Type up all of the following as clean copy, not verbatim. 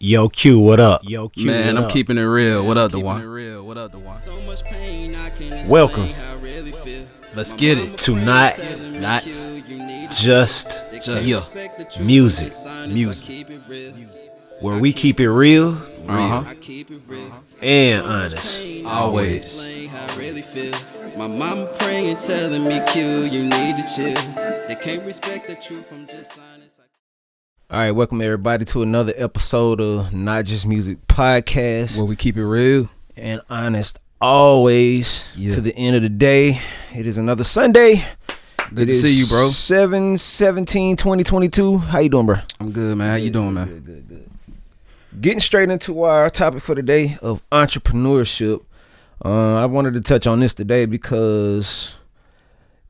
Yo, Q, what up? Yo, Q, Man, what I'm up? keeping it real. What up, Duan? Welcome Let's get it. to Not Not Just just Music, music. where we keep it real Uh-huh. and honest. Always. My mama praying, telling me, Q, you need to chill. They can't respect the truth, I'm just honest. All right, welcome everybody to another episode of Not Just Music Podcast Where we keep it real. and honest always. Yeah. To the end of the day, it is another Sunday. Good to see you, bro. 7/17/2022. How you doing, bro? I'm good, man. How you doing, man? Good. Getting straight into our topic for today of entrepreneurship. I wanted to touch on this today because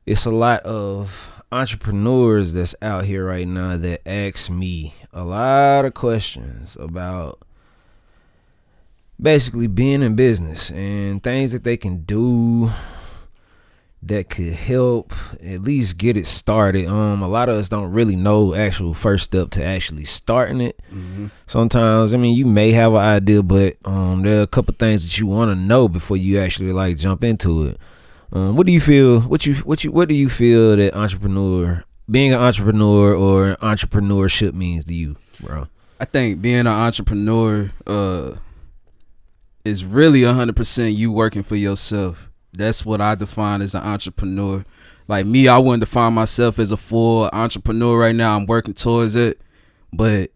it's a lot of entrepreneurs that's out here right now that ask me a lot of questions about basically being in business and things that they can do that could help at least get it started. A lot of us don't really know actual first step to actually starting it. Sometimes, I mean, you may have an idea, but there are a couple things that you want to know before you actually like jump into it. What do you feel? What do you feel that being an entrepreneur or entrepreneurship means to you, bro? I think being an entrepreneur is really 100% you working for yourself. That's what I define as an entrepreneur. Like me, I wouldn't define myself as a full entrepreneur right now. I'm working towards it. But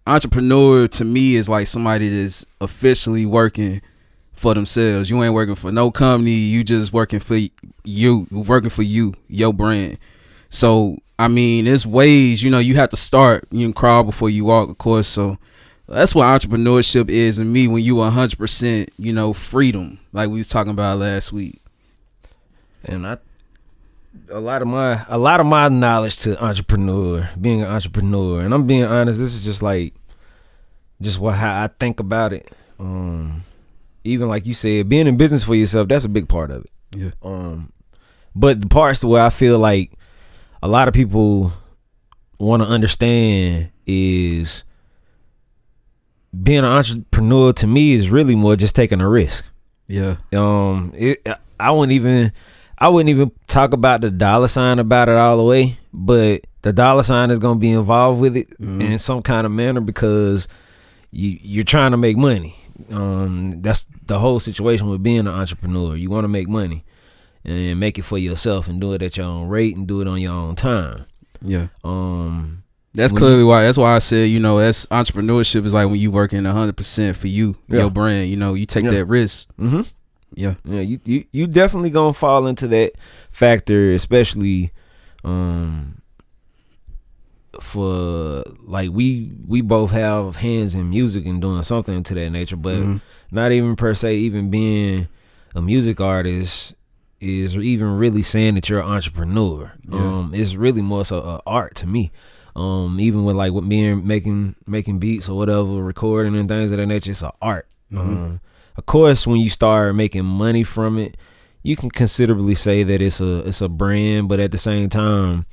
entrepreneur to me is like somebody that's officially working for themselves. You ain't working for no company. You just working for you. Working for you, your brand. So, I mean, there's ways, you have to start. You can crawl before you walk, of course. So that's what entrepreneurship is in me, when you 100%, freedom, like we was talking about last week. And a lot of my knowledge to being an entrepreneur, and I'm being honest, this is just how I think about it. Even like you said, being in business for yourself, that's a big part of it. Yeah. But the parts where I feel like a lot of people want to understand is being an entrepreneur to me is really more just taking a risk. Yeah. I wouldn't even talk about the dollar sign about it all the way, but the dollar sign is going to be involved with it in some kind of manner because you're trying to make money. That's the whole situation with being an entrepreneur. You want to make money and make it for yourself and do it at your own rate and do it on your own time. Yeah. That's clearly why. That's why I said, that's entrepreneurship is like when you working 100% for you, your brand. You take that risk. Mm-hmm. Yeah. Yeah. You definitely gonna fall into that factor, especially for like we both have hands in music and doing something to that nature, but not even per se even being a music artist is even really saying that you're an entrepreneur. It's really more so an art to me. Even with like being making beats or whatever, recording and things of that nature, it's an art. Of course, when you start making money from it, you can considerably say that it's a brand, but at the same time,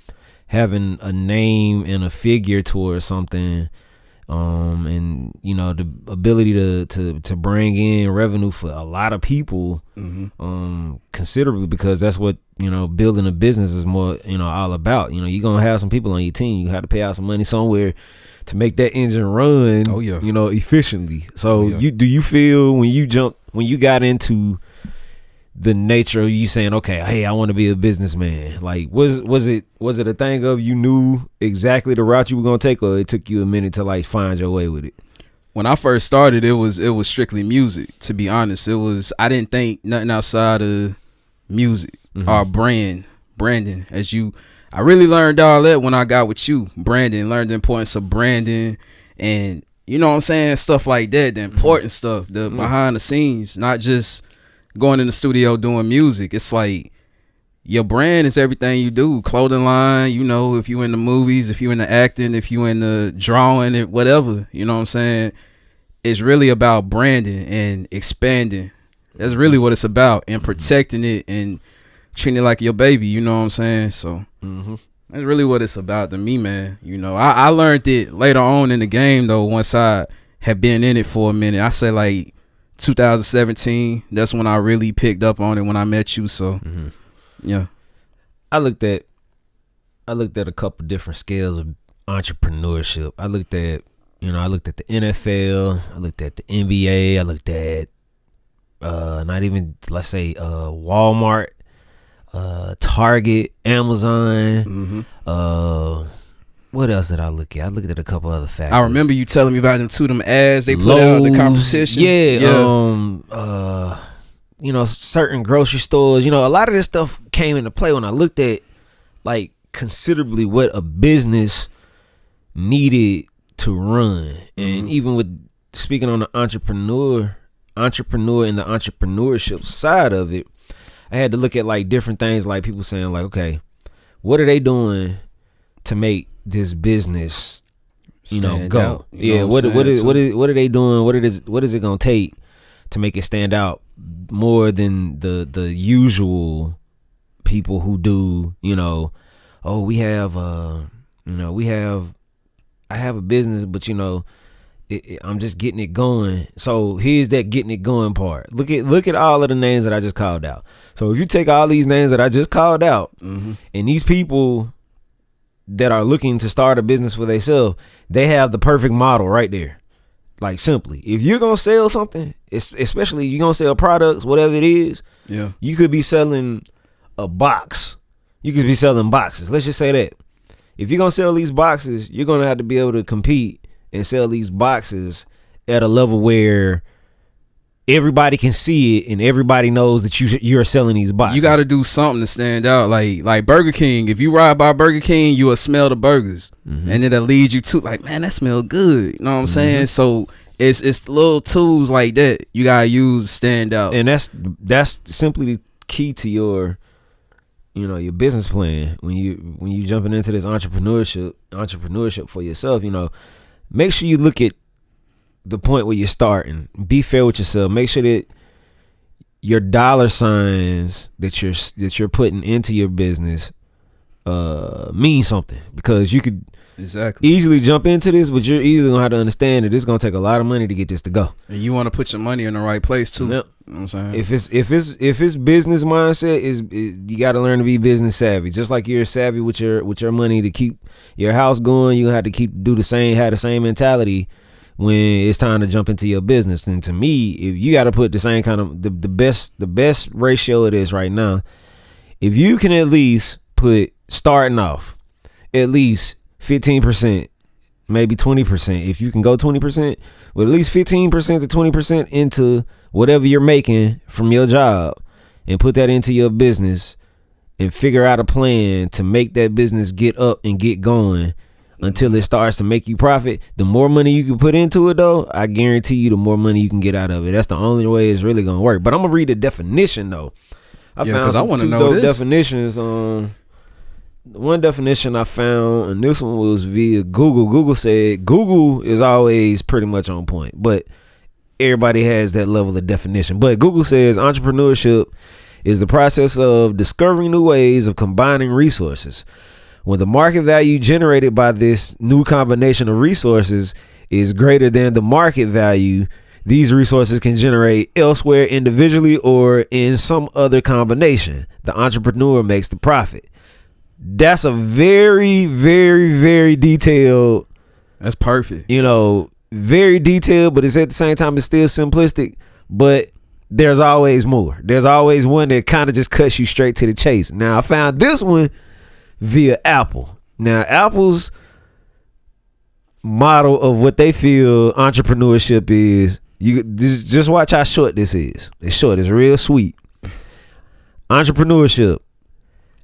having a name and a figure towards something, and the ability to bring in revenue for a lot of people, considerably, because that's what building a business is more all about. You're gonna have some people on your team. You have to pay out some money somewhere to make that engine run. Efficiently. So do you feel when you got into the nature of you saying, okay, hey, I want to be a businessman, like was it a thing of you knew exactly the route you were gonna take, or it took you a minute to like find your way with it? When I first started, it was strictly music, to be honest. I didn't think nothing outside of music or branding. I really learned all that when I got with you, branding, learned the importance of branding and what I'm saying, stuff like that, the important stuff, the behind the scenes, not just going in the studio doing music. It's like your brand is everything you do. Clothing line, if you in the movies, if you in the acting, if you in the drawing, it whatever, what I'm saying. It's really about branding and expanding. That's really what it's about, and protecting it and treating it like your baby. You know what I'm saying? So that's really what it's about to me, man. I learned it later on in the game though. Once I have been in it for a minute. I say like 2017. That's when I really picked up on it when I met you. So yeah, I looked at a couple different scales of entrepreneurship. I looked at the NFL. I looked at the NBA. I looked at not even, let's say, Walmart, Target, Amazon. What else did I look at? I looked at a couple other factors. I remember you telling me about them ads they put out, the competition. Yeah. Certain grocery stores. A lot of this stuff came into play when I looked at like considerably what a business needed to run. And even with speaking on the entrepreneur and the entrepreneurship side of it, I had to look at like different things, like people saying like, okay, what are they doing to make this business go out, what are they doing, what is it gonna take to make it stand out more than the usual people who do I have a business, but I'm just getting it going. So here's that getting it going part. Look at all of the names that I just called out. So if you take all these names that I just called out, and these people that are looking to start a business for themselves, they have the perfect model right there. Like, simply, if you're gonna sell something, especially you're gonna sell products, whatever it is, you could be selling a box. You could be selling boxes. Let's just say that. If you're gonna sell these boxes, you're gonna have to be able to compete and sell these boxes at a level where everybody can see it and everybody knows that you're selling these boxes. You got to do something to stand out, like Burger King. If you ride by Burger King, you will smell the burgers, and it'll lead you to like, man, that smell good. You know what I'm saying? So it's little tools like that you gotta use to stand out, and that's simply the key to your your business plan when you jumping into this entrepreneurship for yourself. Make sure you look at the point where you're starting. Be fair with yourself. Make sure that your dollar signs that you're putting into your business mean something, because you could easily jump into this, but you're either gonna have to understand that it's gonna take a lot of money to get this to go, and you want to put your money in the right place too. Yep. You know what I'm saying? If it's business mindset, you got to learn to be business savvy. Just like you're savvy with your money to keep your house going, you have to have the same mentality when it's time to jump into your business. And to me, if you got to put the same kind of the best ratio it is right now, if you can at least put, starting off, at least 15%, maybe 20%. If you can go 20%, with at least 15% to 20% into whatever you're making from your job, and put that into your business, and figure out a plan to make that business get up and get going until it starts to make you profit. The more money you can put into it, though, I guarantee you the more money you can get out of it. That's the only way it's really gonna work. But I'm gonna read the definition though. I found some two dope definitions. One definition I found, and this one was via Google. Google said Google is always pretty much on point, but everybody has that level of definition. But Google says entrepreneurship is the process of discovering new ways of combining resources. When the market value generated by this new combination of resources is greater than the market value these resources can generate elsewhere individually or in some other combination, the entrepreneur makes the profit. That's a very, very, very detailed. That's perfect. Very detailed, but it's at the same time it's still simplistic. But there's always more. There's always one that kind of just cuts you straight to the chase. Now I found this one via Apple. Now Apple's model of what they feel entrepreneurship is. You just watch how short this is. It's short. It's real sweet. Entrepreneurship: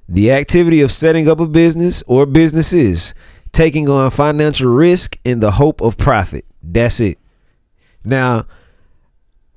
the activity of setting up a business or businesses, taking on financial risk in the hope of profit. That's it. Now,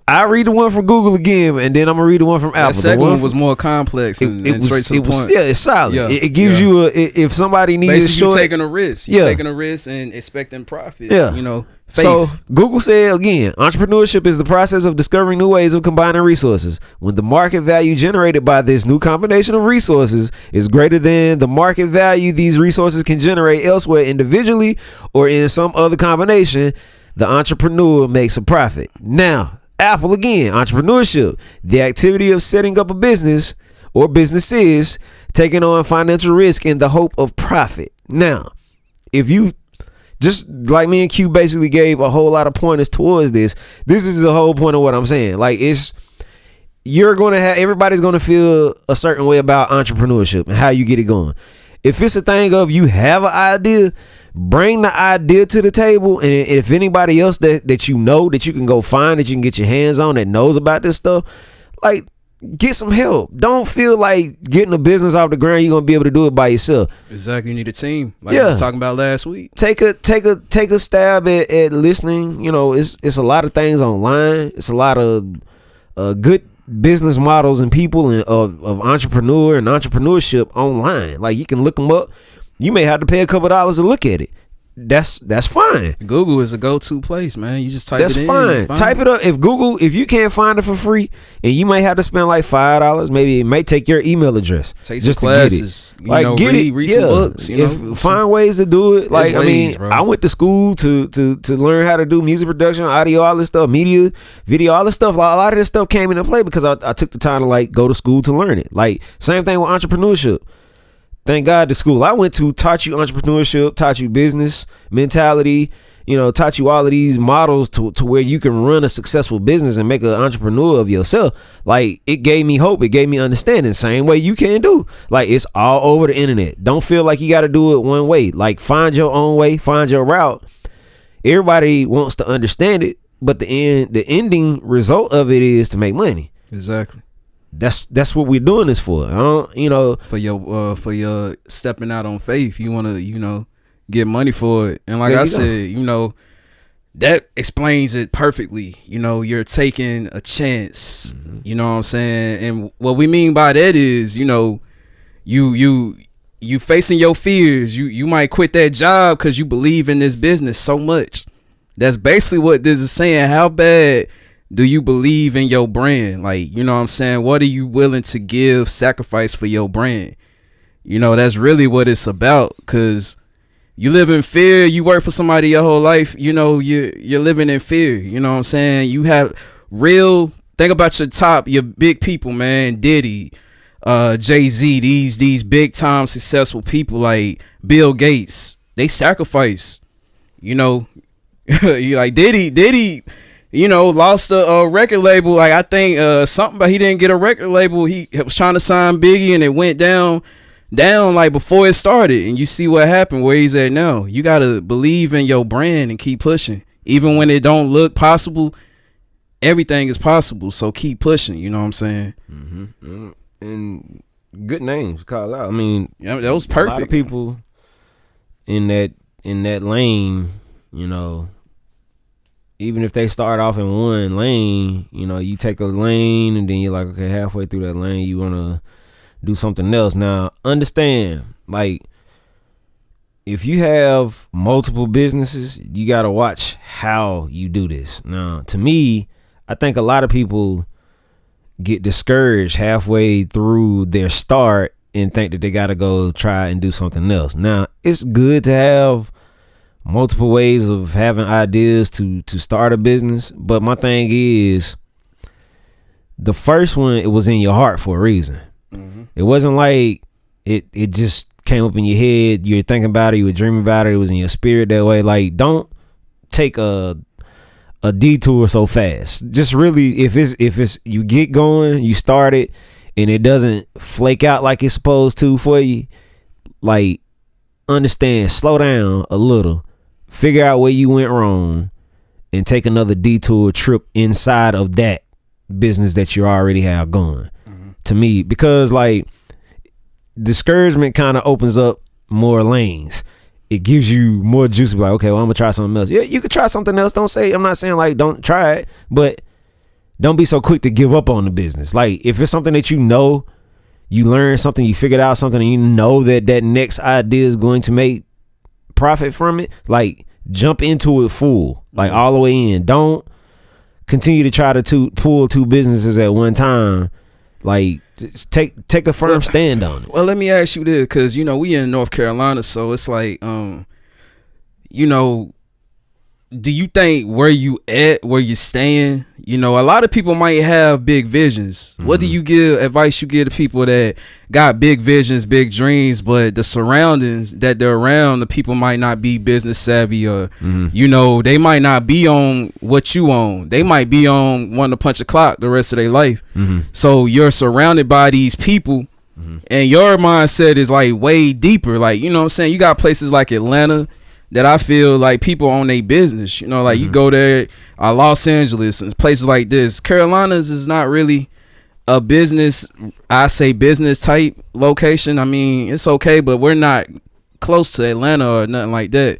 I read the one from Google again, and then I'm gonna read the one from Apple. The second one was more complex and straight to the point. Yeah, it's solid. Yeah, it gives you if somebody needs basically you're taking a risk. You're taking a risk and expecting profit. Yeah. Faith. So Google said again, entrepreneurship is the process of discovering new ways of combining resources. When the market value generated by this new combination of resources is greater than the market value these resources can generate elsewhere individually or in some other combination, the entrepreneur makes a profit. Now, Apple again, entrepreneurship, the activity of setting up a business or businesses, taking on financial risk in the hope of profit. Now, if you just like me and Q basically gave a whole lot of pointers towards this is the whole point of what I'm saying. Like, everybody's gonna feel a certain way about entrepreneurship and how you get it going. If it's a thing of you have an idea, bring the idea to the table, and if anybody else that you know that you can go find, that you can get your hands on, that knows about this stuff, like, get some help. Don't feel like getting a business off the ground, you're gonna be able to do it by yourself. Exactly. You need a team, like we was talking about last week. Take a stab at listening. You know, it's a lot of things online. It's a lot of good business models and people of entrepreneur and entrepreneurship online. Like, you can look them up. You may have to pay a couple dollars to look at it. That's fine. Google is a go-to place, man. You just type it in. That's fine. Type it up. If you can't find it for free, and you might have to spend like $5, maybe it may take your email address. Take some classes. Read some books. Find ways to do it. Like, I went to school to learn how to do music production, audio, all this stuff, media, video, all this stuff. A lot of this stuff came into play because I took the time to like go to school to learn it. Like, same thing with entrepreneurship. Thank God the school I went to taught you entrepreneurship, taught you business mentality, taught you all of these models to where you can run a successful business and make an entrepreneur of yourself. Like, it gave me hope. It gave me understanding. Same way you can do. Like, it's all over the internet. Don't feel like you got to do it one way. Like, find your own way, find your route. Everybody wants to understand it, but the ending result of it is to make money. Exactly. That's what we're doing this for. For your stepping out on faith, you want to get money for it. And like I said, that explains it perfectly. You're taking a chance. Mm-hmm. You know what I'm saying? And what we mean by that is, you facing your fears. You might quit that job because you believe in this business so much. That's basically what this is saying. How bad do you believe in your brand? Like, you know what I'm saying? What are you willing to sacrifice for your brand? That's really what it's about. Cause you live in fear. You work for somebody your whole life. You're living in fear. You know what I'm saying? You have think about your big people, man. Diddy, Jay-Z, these big time successful people like Bill Gates, they sacrifice, like Diddy, lost a record label. Like, I think something, but he didn't get a record label. He was trying to sign Biggie, and it went down like before it started. And you see what happened, where he's at now. You gotta believe in your brand and keep pushing, even when it don't look possible. Everything is possible, so keep pushing. You know what I'm saying? Mm-hmm. And good names call out. I mean, yeah, that was perfect. A lot of people in that lane, even if they start off in one lane, you take a lane and then you're like, okay, halfway through that lane, you want to do something else. Now, understand, like, if you have multiple businesses, you got to watch how you do this. Now, to me, I think a lot of people get discouraged halfway through their start and think that they got to go try and do something else. Now, it's good to have multiple ways of having ideas to start a business, but my thing is, the first one, it was in your heart for a reason. Mm-hmm. It wasn't like it just came up in your head, you were thinking about it, you were dreaming about it, it was in your spirit that way. Like, don't take a detour so fast. Just really, if it's you get going, you start it, and it doesn't flake out like it's supposed to for you, like, understand, slow down a little, figure out where you went wrong, and take another detour trip inside of that business that you already have going. Mm-hmm. To me, because like, discouragement kind of opens up more lanes. It gives you more juice to be like, okay, well, I'm gonna try something else. Yeah, you could try something else. I'm not saying like don't try it, but don't be so quick to give up on the business. Like, if it's something that you learned something, you figured out something, and you know that next idea is going to make profit from it, like, jump into it full, like, all the way in. Don't continue to try to pull two businesses at one time. Like, just take a firm stand on it. Well, let me ask you this, because we in North Carolina, so it's like do you think where you at, where you staying, you know, a lot of people might have big visions. What do you give advice you give to people that got big visions, big dreams, but the surroundings that they're around, the people might not be business savvy, or you know, they might not be on what you own. They might be on wanting to punch a clock the rest of their life. So you're surrounded by these people, and your mindset is like way deeper. Like, you know what I'm saying? You got places like Atlanta that I feel like people own their business, you know, like you go there, Los Angeles and places like this. Carolinas is not really a business, I say business type location. I mean, it's okay, but we're not close to Atlanta or nothing like that.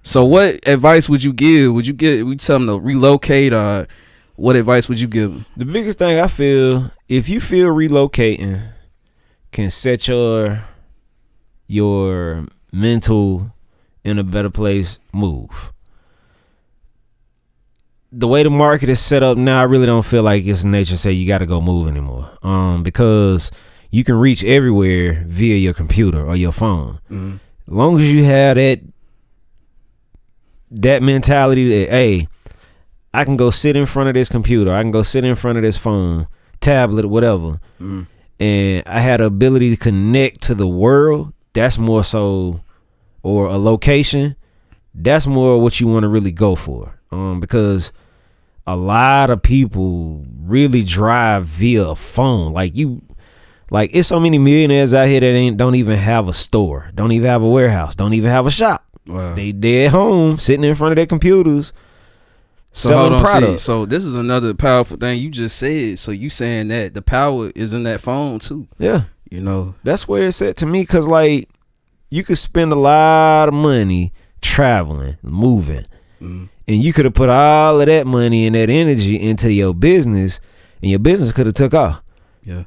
So what advice would you give? Would you tell them to relocate, or what advice would you give them? The biggest thing I feel, if you feel relocating can set your mental in a better place, move. The way the market is set up now, I really don't feel like it's nature say you got to go move anymore. Because you can reach everywhere via your computer or your phone. As long as you have that mentality that, hey, I can go sit in front of this computer, I can go sit in front of this phone, tablet, whatever, and I had the ability to connect to the world. That's more so, or a location, that's more what you want to really go for. Because a lot of people really drive via a phone. Like it's so many millionaires out here that don't even have a store, don't even have a warehouse, don't even have a shop. Wow. They at home sitting in front of their computers. So hold on, see, so this is another powerful thing you just said. So you saying that the power is in that phone too? Yeah, you know, that's where it's at to me. Cause like, you could spend a lot of money traveling, moving, and you could have put all of that money and that energy into your business, and your business could have took off. Yeah,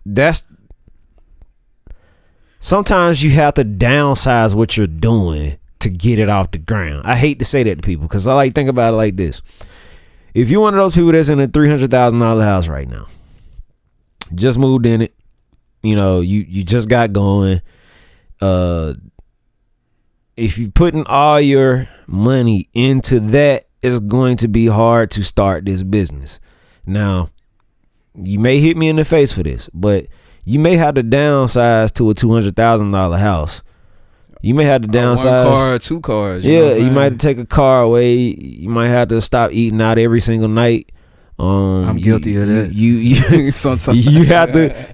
sometimes you have to downsize what you're doing to get it off the ground. I hate to say that to people because I like think about it like this: if you're one of those people that's in a $300,000 house right now, just moved in it, you know, you just got going, if you're putting all your money into that, it's going to be hard to start this business. Now, you may hit me in the face for this, but you may have to downsize to a $200,000 house. You may have to downsize. 1 car, 2 cars. Yeah, you might have to take a car away. You might have to stop eating out every single night. I'm guilty of that.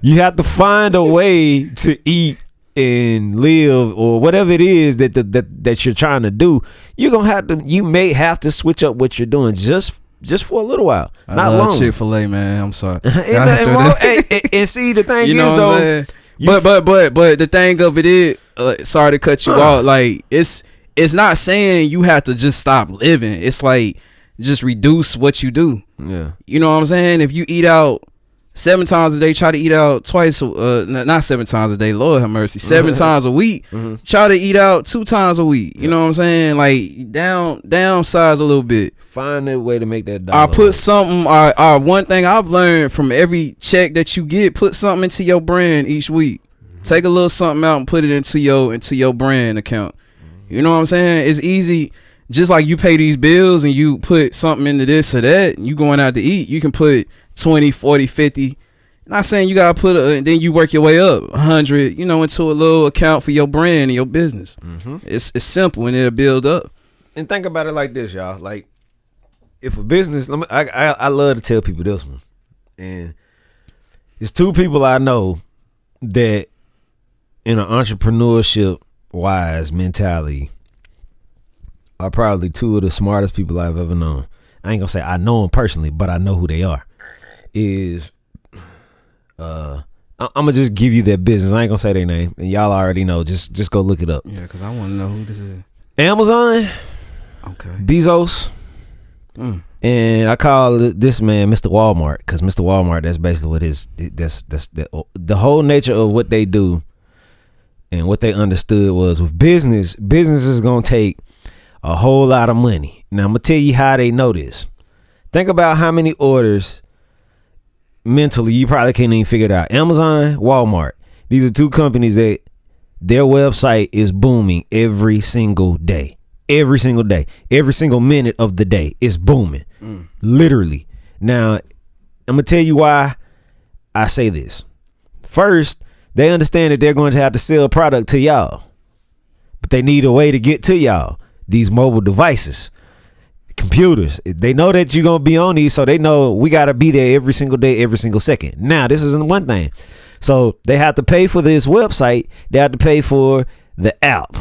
You have to find a way to eat and live, or whatever it is that you're trying to do. You may have to switch up what you're doing just for a little while. Not long. Chick-fil-A, man. I'm sorry. Ain't nothing wrong. And see, the thing is though, but the thing of it is, sorry to cut you off. Like it's not saying you have to just stop living. It's like just reduce what you do. Yeah, you know what I'm saying. If you eat out 7 times a day, try to eat out twice. Not 7 times a day. Lord have mercy. 7 times a week. Try to eat out 2 times a week. You know what I'm saying? Like downsize a little bit. Find a way to make that dollar. I put something. One thing I've learned from every check that you get, put something into your brand each week. Take a little something out and put it into your brand account. You know what I'm saying? It's easy. Just like you pay these bills and you put something into this or that, and you going out to eat, you can put 20, 40, 50. Not saying you gotta put and then you work your way up 100, you know, into a little account for your brand and your business. It's simple and it'll build up. And think about it like this, y'all. Like, if a business, I love to tell people this one, and it's 2 people I know that in an entrepreneurship wise mentality are probably 2 of the smartest people I've ever known. I ain't gonna say I know them personally, but I know who they are. I'm gonna just give you their business. I ain't gonna say their name, and y'all already know. Just go look it up. Yeah, because I want to know who this is. Amazon, okay, Bezos, and I call this man Mr. Walmart, because Mr. Walmart, that's basically what that's the whole nature of what they do, and what they understood was with business is gonna take a whole lot of money. Now I'm gonna tell you how they know this. Think about how many orders mentally you probably can't even figure it out. Amazon, Walmart, these are 2 companies that their website is booming every single day. every single day, every single minute of the day. It's booming, literally. Now, I'm gonna tell you why I say this. First, they understand that they're going to have to sell product to y'all, but they need a way to get to y'all. These mobile devices, computers, they know that you're gonna be on these, so they know we gotta be there every single day, every single second. Now, this isn't one thing. So they have to pay for this website. They have to pay for the app.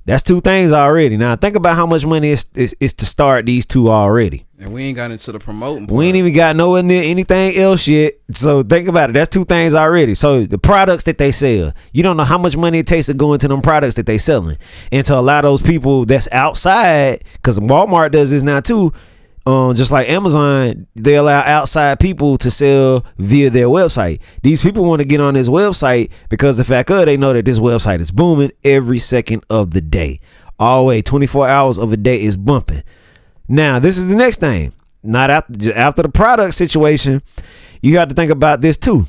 That's two things already. Now think about how much money is to start these two already. And we ain't got into the promoting part. We ain't even got nowhere near anything else yet. So think about it. That's two things already. So the products that they sell, you don't know how much money it takes to go into them products that they selling. And to allow those people that's outside, because Walmart does this now too, just like Amazon, they allow outside people to sell via their website. These people want to get on this website because the fact of they know that this website is booming every second of the day. All the way, 24 hours of a day is bumping. Now, this is the next thing. Not after the product situation, you have to think about this too.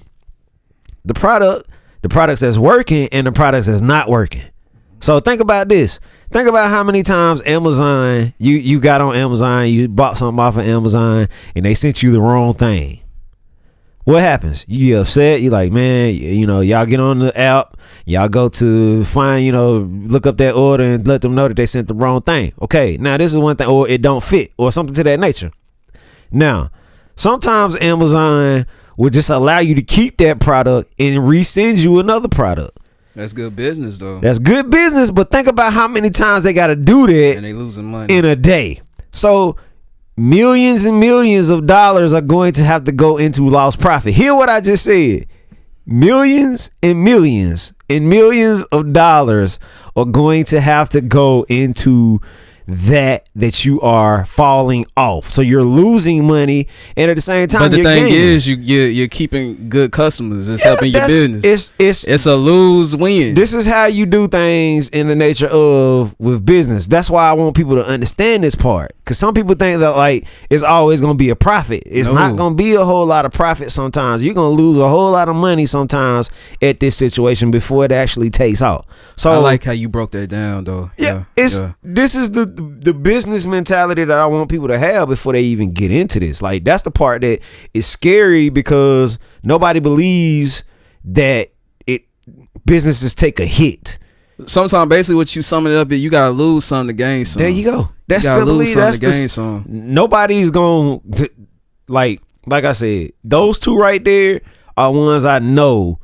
The products that's working and the products that's not working. So think about this. Think about how many times Amazon, you got on Amazon, you bought something off of Amazon, and they sent you the wrong thing. What happens? You get upset. You like, man, y'all get on the app, y'all go to find, look up that order and let them know that they sent the wrong thing. Okay, now this is one thing, or it don't fit, or something to that nature. Now, sometimes Amazon will just allow you to keep that product and resend you another product. That's good business, though. That's good business, but think about how many times they got to do that, and they losing money in a day. So millions and millions of dollars are going to have to go into lost profit. Hear what I just said. Millions and millions and millions of dollars are going to have to go into that you are falling off. So you're losing money, and at the same time, but the thing gaining. is, you're keeping good customers. It's helping your business. It's a lose win. This is how you do things in the nature of with business. That's why I want people to understand this part, because some people think that like it's always going to be a profit. It's not going to be a whole lot of profit. Sometimes you're going to lose a whole lot of money sometimes at this situation before it actually takes off. So I like how you broke that down, though. This is the business mentality that I want people to have before they even get into this. Like, that's the part that is scary, because nobody believes that businesses take a hit. Sometimes basically what you summing it up is you gotta lose something to gain something. There you go. That's you gotta lose something to gain the, something. Nobody's gonna like I said, those two right there are ones I know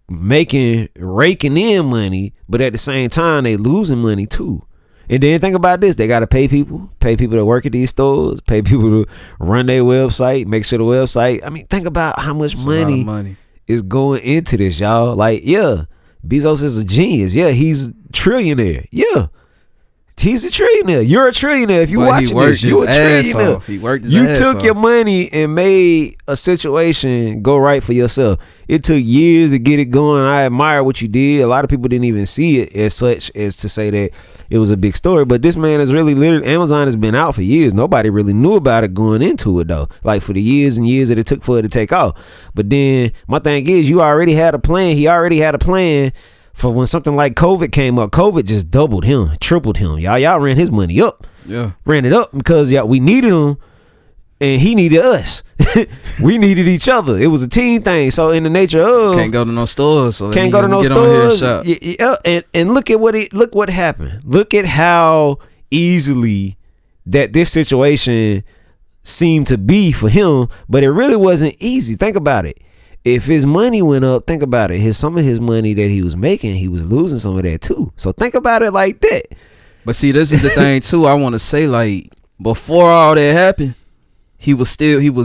raking in money, but at the same time they losing money too. And then think about this. They got to pay people that work at these stores, pay people to run their website, make sure the website. I mean, think about how much money is going into this, y'all. Like, yeah, Bezos is a genius. Yeah, he's a trillionaire. Yeah, he's a trillionaire. You're a trillionaire. If you watching this, you're a trillionaire. He worked his ass off. You took your money and made a situation go right for yourself. It took years to get it going. I admire what you did. A lot of people didn't even see it as such as to say that it was a big story, but this man is really literally, Amazon has been out for years. Nobody really knew about it going into it though. Like for the years and years that it took for it to take off. But then my thing is, you already had a plan. He already had a plan for when something like COVID came up. COVID just doubled him, tripled him. Y'all ran his money up. Yeah. Ran it up because we needed him and he needed us. We needed each other. It was a team thing. So in the nature of can't go to no stores. So can't go to no stores. And look at what happened. Look at how easily that this situation seemed to be for him, but it really wasn't easy. Think about it. If his money went up, think about it. Some of his money that he was making, he was losing some of that too. So think about it like that. But see, this is the thing too. I want to say, like, before all that happened, he was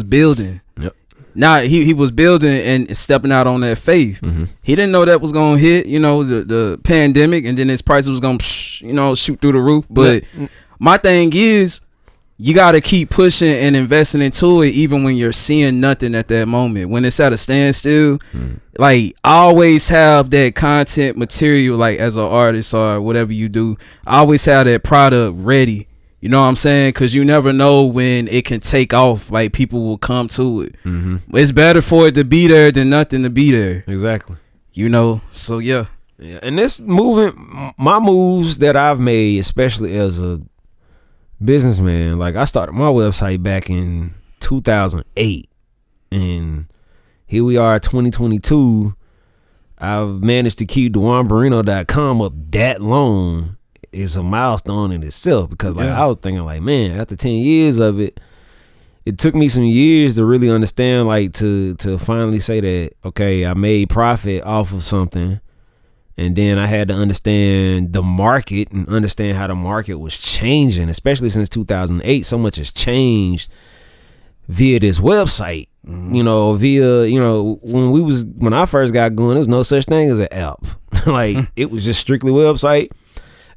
building. Yep. Now he was building and stepping out on that faith. Mm-hmm. He didn't know that was gonna hit, the pandemic, and then his prices was gonna, shoot through the roof. But my thing is, you gotta keep pushing and investing into it, even when you're seeing nothing at that moment. When it's at a standstill, like always have that content material, like as an artist or whatever you do, always have that product ready. You know what I'm saying? Because you never know when it can take off. Like, people will come to it. Mm-hmm. It's better for it to be there than nothing to be there. Exactly. So yeah. Yeah, and this moving, my moves that I've made, especially as a businessman, like I started my website back in 2008, and here we are, 2022. I've managed to keep DuanBarrino.com up that long. Is a milestone in itself, because like I was thinking like, man, after 10 years of it, it took me some years to really understand, like to finally say that, okay, I made profit off of something. And then I had to understand the market and understand how the market was changing, especially since 2008. So much has changed via this website. You know, when I first got going, there was no such thing as an app. Like it was just strictly website.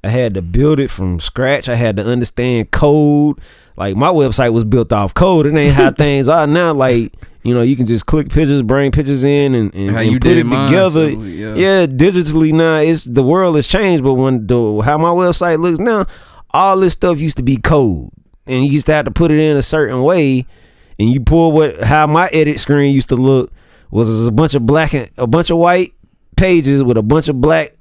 I had to build it from scratch. I had to understand code. Like my website was built off code. It ain't how things are now. Like, you know, you can just click pictures, bring pictures in, and you put it together. So, yeah, digitally now, the world has changed. But how my website looks now, all this stuff used to be code, and you used to have to put it in a certain way. And you pull how my edit screen used to look was a bunch of white pages with a bunch of black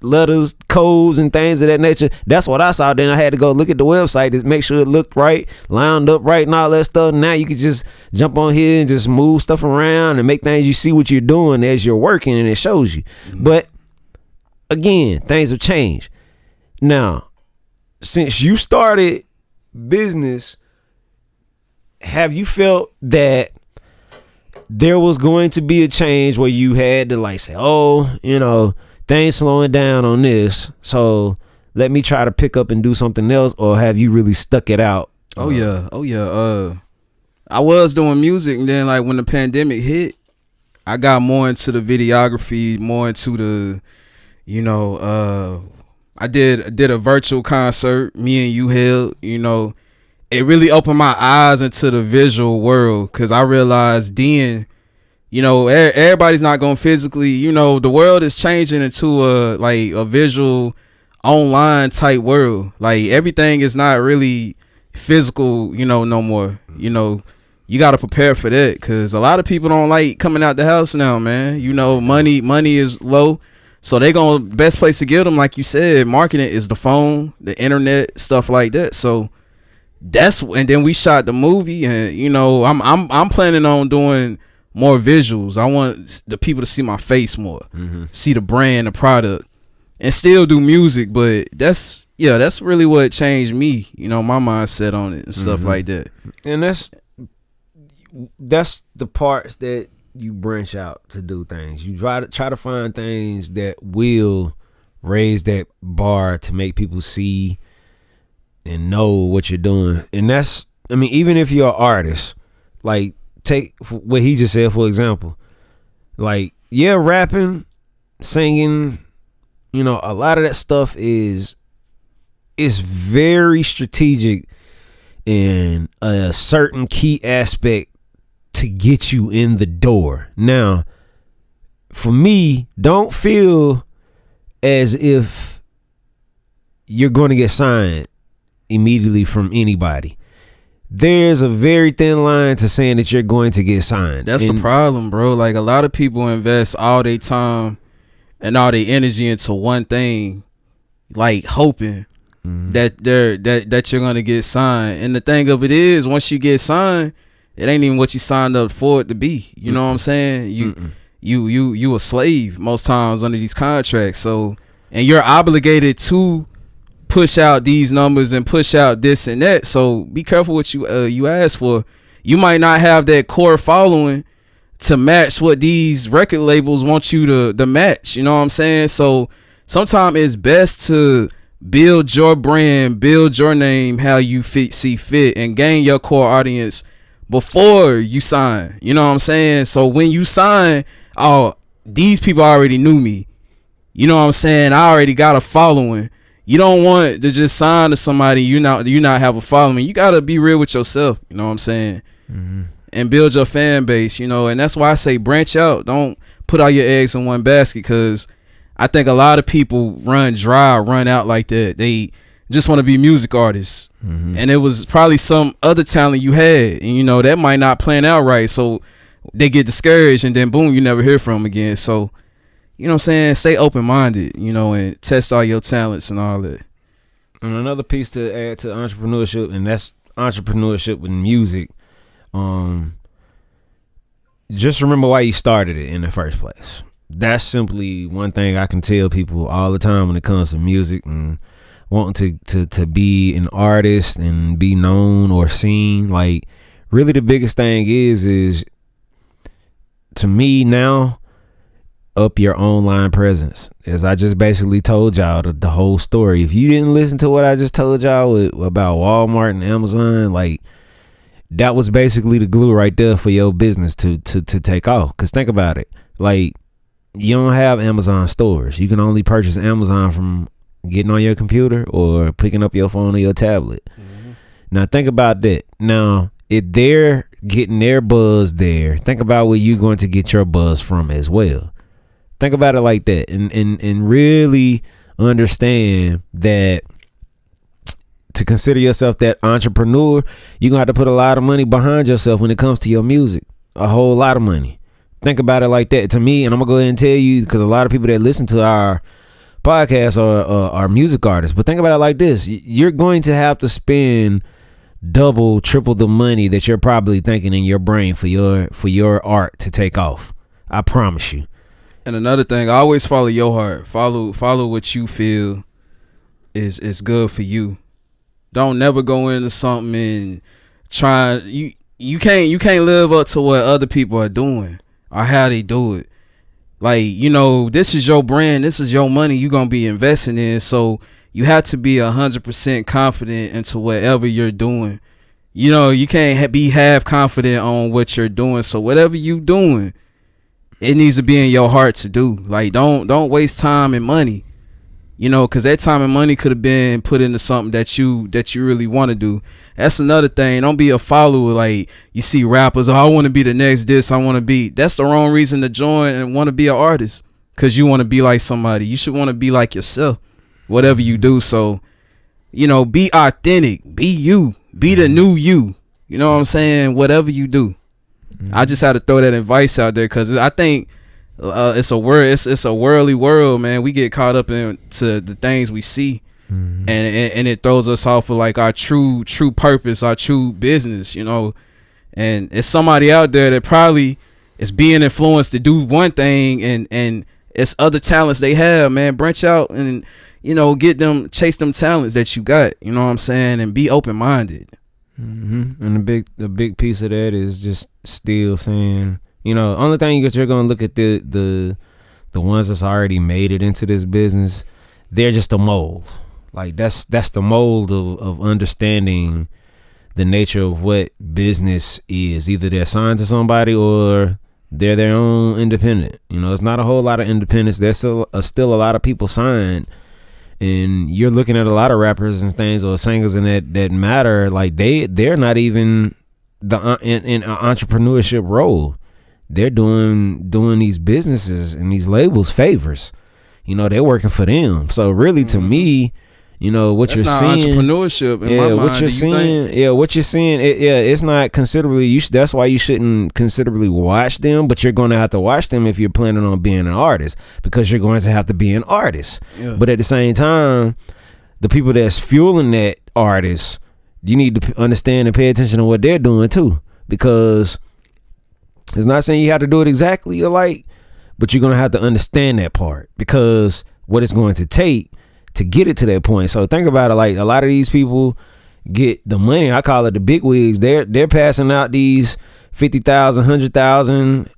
letters, codes, and things of that nature. That's what I saw. Then I had to go look at the website to make sure it looked right, lined up right, and all that stuff. Now you can just jump on here and just move stuff around and make things, you see what you're doing as you're working, and it shows you. But again, things have changed. Now, since you started business, have you felt that there was going to be a change where you had to like say, oh, you know, things slowing down on this, so let me try to pick up and do something else? Or have you really stuck it out? Oh yeah. I was doing music, and then like when the pandemic hit, I got more into the videography, more into the, you know, I did a virtual concert, me and you held, you know. It really opened my eyes into the visual world, because I realized then, you know, everybody's not going to physically, you know, the world is changing into a visual online type world. Like everything is not really physical, you know, no more. You know, you got to prepare for that, because a lot of people don't like coming out the house now, man. You know, money is low. So best place to get them, like you said, marketing is the phone, the internet, stuff like that. So and then we shot the movie, and you know, I'm planning on doing more visuals. I want the people to see my face more, see the brand, the product, and still do music. But that's really what changed me, you know, my mindset on it and stuff like that. And that's the parts that you branch out to do things. You try to find things that will raise that bar to make people see and know what you're doing. And that's, I mean, even if you're an artist, like take what he just said, for example, like, yeah, rapping, singing, you know, a lot of that stuff is very strategic in a certain key aspect to get you in the door. Now, for me, don't feel as if you're going to get signed immediately from anybody. There's a very thin line to saying that you're going to get signed. That's the problem, bro. Like a lot of people invest all their time and all their energy into one thing, like hoping that you're gonna get signed. And the thing of it is, once you get signed, it ain't even what you signed up for it to be. You know what I'm saying? You a slave most times under these contracts. So, and you're obligated to push out these numbers and push out this and that. So be careful what you ask for. You might not have that core following to match what these record labels want you to match. You know what I'm saying? So sometimes it's best to build your brand, build your name how you see fit, and gain your core audience before you sign. You know what I'm saying? So when you sign, oh, these people already knew me. You know what I'm saying? I already got a following. You don't want to just sign to somebody you not have a following. You got to be real with yourself. You know what I'm saying? And build your fan base, you know. And that's why I say branch out. Don't put all your eggs in one basket, because I think a lot of people run out like that. They just want to be music artists. And it was probably some other talent you had, and you know that might not plan out right. So they get discouraged, and then boom, you never hear from them again. So you know what I'm saying, stay open-minded, you know, and test all your talents and all that. And another piece to add to entrepreneurship, and that's entrepreneurship with music. Just remember why you started it in the first place. That's simply one thing I can tell people all the time when it comes to music and wanting to be an artist and be known or seen. Like, really the biggest thing is to me now, up your online presence. As I just basically told y'all the whole story. If you didn't listen to what I just told y'all about Walmart and Amazon, like, that was basically the glue right there for your business to take off. Cause think about it, like, you don't have Amazon stores. You can only purchase Amazon from getting on your computer or picking up your phone or your tablet. Mm-hmm. Now think about that. Now, if they're getting their buzz there, think about where you're going to get your buzz from as well. Think about it like that, and really understand that to consider yourself that entrepreneur, you're gonna have to put a lot of money behind yourself when it comes to your music. A whole lot of money. Think about it like that. To me, and I'm gonna go ahead and tell you, because a lot of people that listen to our podcast are music artists. But think about it like this: you're going to have to spend double, triple the money that you're probably thinking in your brain for your art to take off. I promise you. And another thing, always follow your heart. Follow what you feel is good for you. Don't never go into something and try. You can't live up to what other people are doing or how they do it. Like, you know, this is your brand, this is your money you gonna be investing in. So you have to be 100% confident into whatever you're doing. You know, you can't be half confident on what you're doing. So whatever you doing, it needs to be in your heart to do. Like, don't waste time and money, you know, because that time and money could have been put into something that you really want to do. That's another thing. Don't be a follower. Like, you see rappers, oh, I want to be the next this, I want to be. That's the wrong reason to join and want to be an artist, because you want to be like somebody. You should want to be like yourself, whatever you do. So, you know, be authentic, be you, be the new you. You know what I'm saying? Whatever you do. I just had to throw that advice out there, because I think it's a worldly world, man. We get caught up into the things we see, and it throws us off of like our true purpose, our true business, you know. And it's somebody out there that probably is being influenced to do one thing, and it's other talents they have, man. Branch out and, you know, chase them talents that you got, you know what I'm saying, and be open-minded. Mm-hmm. And the big piece of that is just still saying, you know, only thing that you're gonna look at the ones that's already made it into this business, they're just a mold. Like, that's the mold of understanding the nature of what business is. Either they're signed to somebody or they're their own independent. You know, it's not a whole lot of independence. There's still a lot of people signed. And you're looking at a lot of rappers and things or singers and that matter, like they're not even in an entrepreneurship role. They're doing these businesses and these labels favors. You know, they're working for them. So really, to me, you know, what That's you're not seeing, entrepreneurship in my mind. what you're seeing, what you're seeing, it's not considerably. That's why you shouldn't considerably watch them. But you're going to have to watch them if you're planning on being an artist, because you're going to have to be an artist. Yeah. But at the same time, the people that's fueling that artist, you need to understand and pay attention to what they're doing too, because it's not saying you have to do it exactly alike, but you're going to have to understand that part, because what it's going to take to get it to that point. So think about it, like a lot of these people get the money. I call it the big wigs. They're passing out these 50,000, 100,000,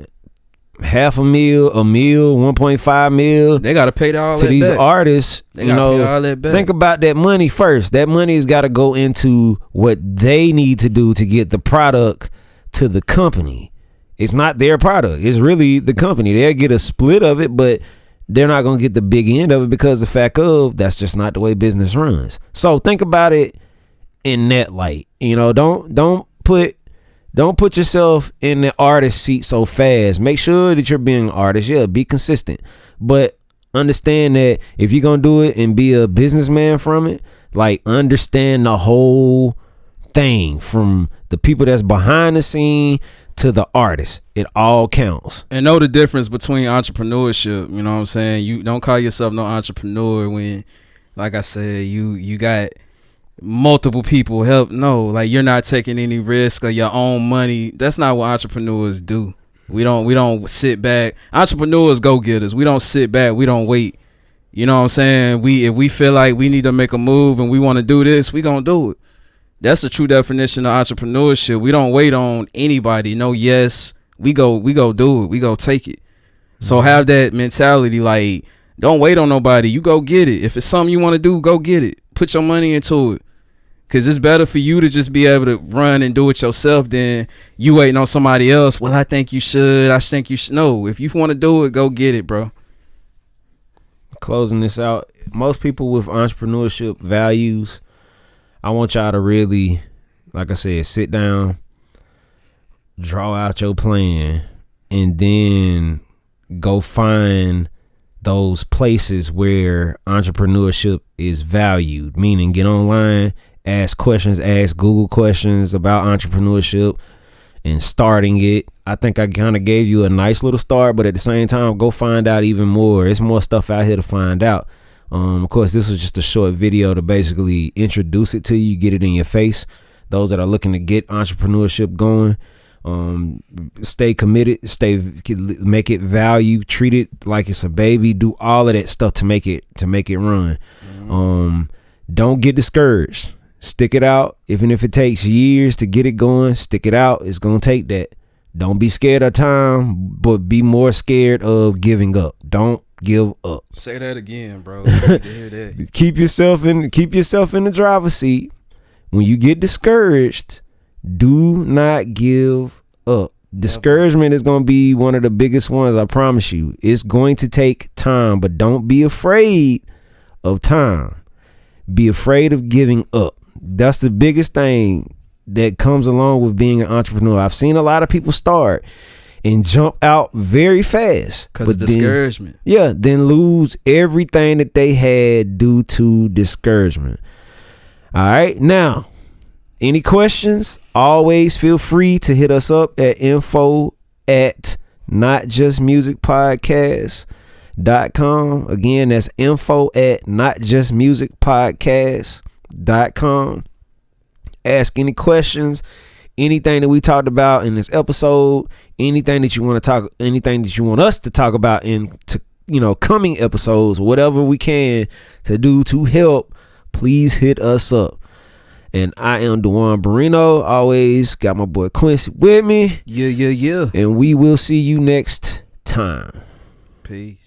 $500,000, $1 million, 1.5 million. They gotta pay all to that these back. artists. They gotta pay all that back. Think about that money first. That money has got to go into what they need to do to get the product to the company. It's not their product. It's really the company. They'll get a split of it, but they're not going to get the big end of it, because the fact of that's just not the way business runs. So think about it in that light. You know, don't put yourself in the artist seat so fast. Make sure that you're being an artist. Yeah, be consistent, but understand that if you're going to do it and be a businessman from it, like, understand the whole thing, from the people that's behind the scene to the artist. It all counts. And know the difference between entrepreneurship. You know what I'm saying? You don't call yourself no entrepreneur when, like I said, you got multiple people help. No, like you're not taking any risk of your own money. That's not what entrepreneurs do. We don't sit back. Entrepreneurs go getters. We don't sit back. We don't wait. You know what I'm saying? If we feel like we need to make a move and we want to do this, we gonna do it. That's the true definition of entrepreneurship. We don't wait on anybody. No, yes, we go do it. We go take it. So have that mentality. Like, don't wait on nobody. You go get it. If it's something you want to do, go get it. Put your money into it. Cause it's better for you to just be able to run and do it yourself than you waiting on somebody else. Well, I think you should. I think you should. No, if you want to do it, go get it, bro. Closing this out, most people with entrepreneurship values, I want y'all to really, like I said, sit down, draw out your plan, and then go find those places where entrepreneurship is valued. Meaning, get online, ask questions, ask Google questions about entrepreneurship and starting it. I think I kind of gave you a nice little start, but at the same time, go find out even more. There's more stuff out here to find out. Of course, this was just a short video to basically introduce it to you, get it in your face. Those that are looking to get entrepreneurship going, stay committed, make it value, treat it like it's a baby, do all of that stuff to make it run. Don't get discouraged. Stick it out. Even if it takes years to get it going, stick it out. It's gonna take that. Don't be scared of time, but be more scared of giving up. Don't give up. Say that again, bro. Hear that. Keep yourself in the driver's seat. When you get discouraged, do not give up. Discouragement is going to be one of the biggest ones, I promise you. It's going to take time, but don't be afraid of time. Be afraid of giving up. That's the biggest thing that comes along with being an entrepreneur. I've seen a lot of people start and jump out very fast because of discouragement. Then lose everything that they had due to discouragement. All right, now, any questions? Always feel free to hit us up at info@notjustmusicpodcast.com. Again, that's info@notjustmusicpodcast.com. Ask any questions, anything that we talked about in this episode, anything that you want us to talk about in coming episodes, whatever we can to do to help, please hit us up. And I am Duan Barrino. Always got my boy Quincy with me. Yeah. And we will see you next time. Peace.